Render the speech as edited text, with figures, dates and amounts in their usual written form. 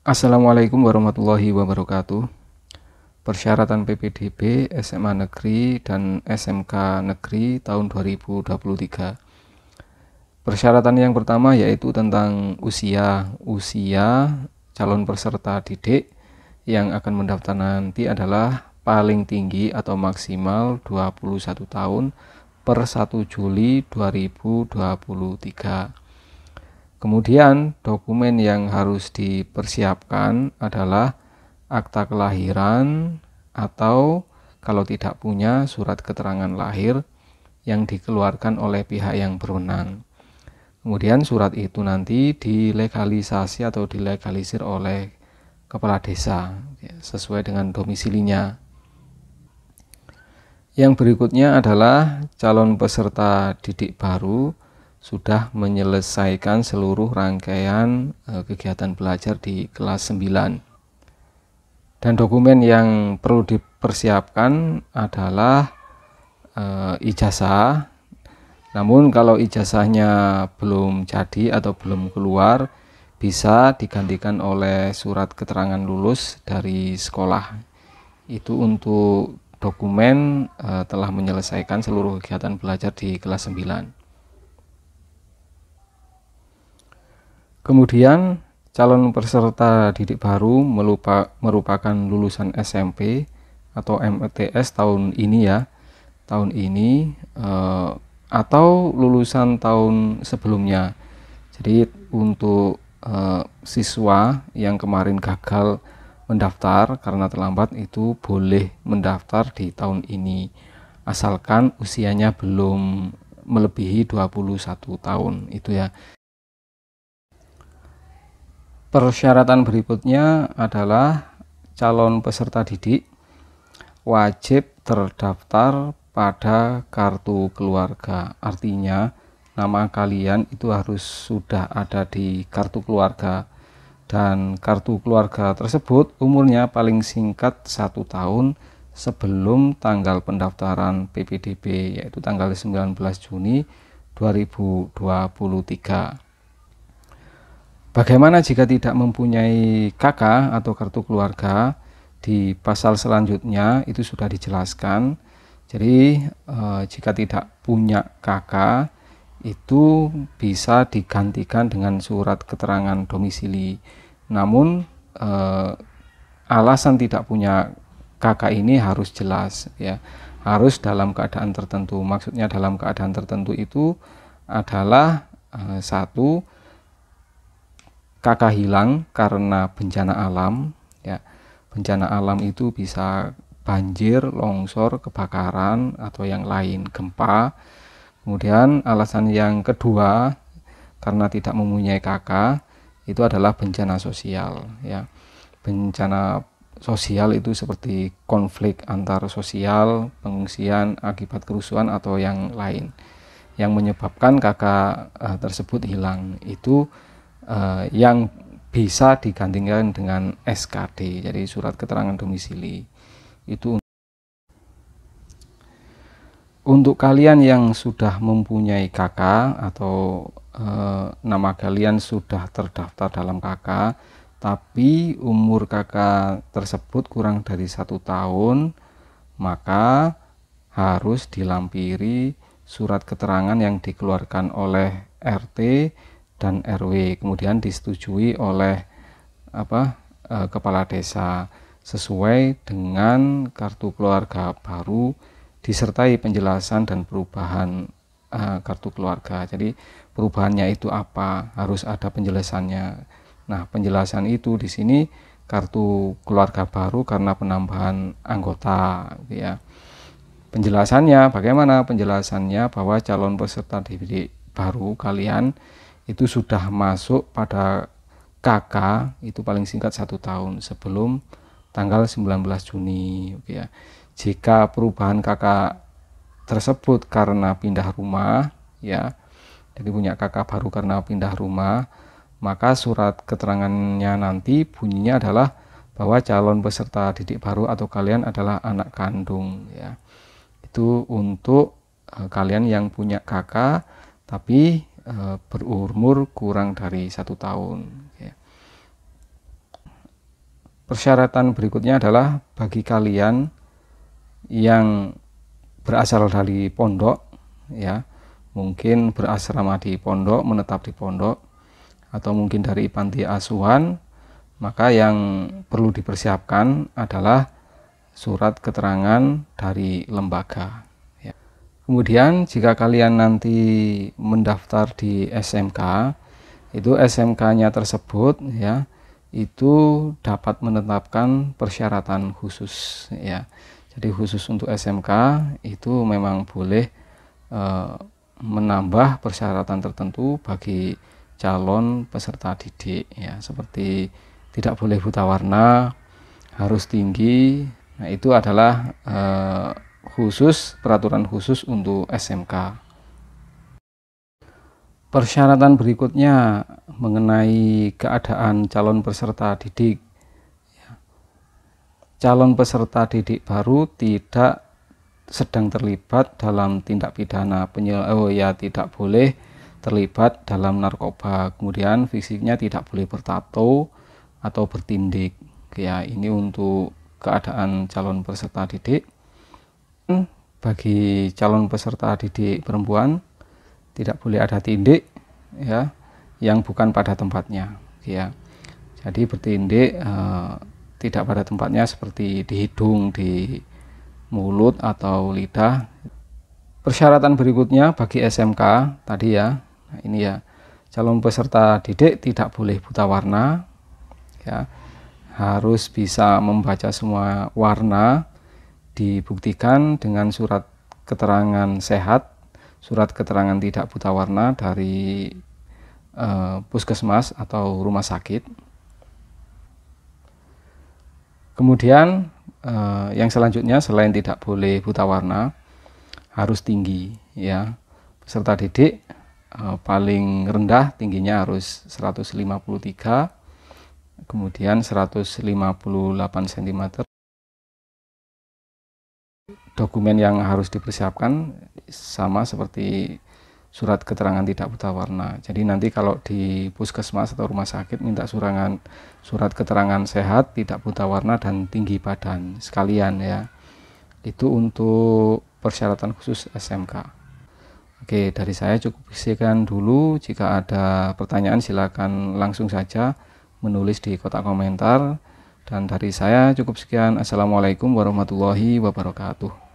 Assalamualaikum warahmatullahi wabarakatuh. Persyaratan PPDB SMA Negeri dan SMK Negeri tahun 2023. Persyaratan yang pertama yaitu tentang usia calon peserta didik yang akan mendaftar nanti adalah paling tinggi atau maksimal 21 tahun per 1 Juli 2023. Kemudian dokumen yang harus dipersiapkan adalah akta kelahiran atau kalau tidak punya surat keterangan lahir yang dikeluarkan oleh pihak yang berwenang. Kemudian surat itu nanti dilegalisasi atau dilegalisir oleh kepala desa sesuai dengan domisilinya. Yang berikutnya adalah calon peserta didik baru sudah menyelesaikan seluruh rangkaian kegiatan belajar di kelas 9. Dan dokumen yang perlu dipersiapkan adalah ijazah. Namun kalau ijazahnya belum jadi atau belum keluar, bisa digantikan oleh surat keterangan lulus dari sekolah. Itu untuk dokumen telah menyelesaikan seluruh kegiatan belajar di kelas 9. Kemudian calon peserta didik baru merupakan lulusan SMP atau MTS tahun ini atau lulusan tahun sebelumnya. Jadi untuk siswa yang kemarin gagal mendaftar karena terlambat itu boleh mendaftar di tahun ini asalkan usianya belum melebihi 21 tahun itu ya. Persyaratan berikutnya adalah calon peserta didik wajib terdaftar pada kartu keluarga. Artinya nama kalian itu harus sudah ada di kartu keluarga, dan kartu keluarga tersebut umurnya paling singkat 1 tahun sebelum tanggal pendaftaran PPDB, yaitu tanggal 19 Juni 2023. Bagaimana jika tidak mempunyai KK atau kartu keluarga? Di pasal selanjutnya itu sudah dijelaskan. Jadi jika tidak punya KK itu bisa digantikan dengan surat keterangan domisili. Namun alasan tidak punya KK ini harus jelas ya. Harus dalam keadaan tertentu. Maksudnya dalam keadaan tertentu itu adalah satu, KK hilang karena bencana alam ya. Bencana alam itu bisa banjir, longsor, kebakaran atau yang lain, gempa. Kemudian alasan yang kedua karena tidak mempunyai KK itu adalah bencana sosial ya. Bencana sosial itu seperti konflik antar sosial, pengungsian akibat kerusuhan atau yang lain yang menyebabkan KK tersebut hilang. Itu yang bisa digantikan dengan SKD, jadi surat keterangan domisili. Itu untuk kalian yang sudah mempunyai KK atau nama kalian sudah terdaftar dalam KK tapi umur KK tersebut kurang dari 1 tahun, maka harus dilampiri surat keterangan yang dikeluarkan oleh RT dan RW, kemudian disetujui oleh kepala desa sesuai dengan kartu keluarga baru disertai penjelasan dan perubahan kartu keluarga. Jadi perubahannya itu apa, harus ada penjelasannya. Nah, penjelasan itu di sini kartu keluarga baru karena penambahan anggota ya. Penjelasannya bagaimana? Penjelasannya bahwa calon peserta didik baru kalian itu sudah masuk pada KK itu paling singkat 1 tahun sebelum tanggal 19 Juni ya. Jika perubahan KK tersebut karena pindah rumah ya, jadi punya KK baru karena pindah rumah, maka surat keterangannya nanti bunyinya adalah bahwa calon peserta didik baru atau kalian adalah anak kandung ya. Itu untuk kalian yang punya KK tapi berumur kurang dari 1 tahun ya. persyaratan berikutnya adalah bagi kalian yang berasal dari pondok, ya, mungkin berasrama di pondok, menetap di pondok, atau mungkin dari panti asuhan, maka yang perlu dipersiapkan adalah surat keterangan dari lembaga. Ya. Kemudian jika kalian nanti mendaftar di SMK, itu SMK-nya tersebut, ya, itu dapat menetapkan persyaratan khusus, ya. Jadi khusus untuk SMK itu memang boleh menambah persyaratan tertentu bagi calon peserta didik, ya, seperti tidak boleh buta warna, harus tinggi. Nah, itu adalah khusus, peraturan khusus untuk SMK. Persyaratan berikutnya mengenai keadaan calon peserta didik. Calon peserta didik baru tidak sedang terlibat dalam tindak pidana tidak boleh terlibat dalam narkoba. Kemudian fisiknya tidak boleh bertato atau bertindik. Ya, ini untuk keadaan calon peserta didik. Bagi calon peserta didik perempuan tidak boleh ada tindik, ya, yang bukan pada tempatnya, ya. Jadi bertindik tidak pada tempatnya seperti di hidung, di mulut atau lidah. Persyaratan berikutnya bagi SMK tadi, ya. Nah, ini ya, calon peserta didik tidak boleh buta warna, ya. Harus bisa membaca semua warna, dibuktikan dengan surat keterangan sehat, surat keterangan tidak buta warna dari puskesmas atau rumah sakit. Kemudian yang selanjutnya, selain tidak boleh buta warna, harus tinggi, ya. Peserta didik paling rendah tingginya harus 153, kemudian 158 cm. Dokumen yang harus dipersiapkan sama seperti surat keterangan tidak buta warna. Jadi nanti kalau di puskesmas atau rumah sakit minta surat keterangan sehat, tidak buta warna, dan tinggi badan sekalian, ya. Itu untuk persyaratan khusus SMK. Oke, dari saya cukup sekian dulu. Jika ada pertanyaan silakan langsung saja menulis di kotak komentar. Dan dari saya cukup sekian. Assalamualaikum warahmatullahi wabarakatuh.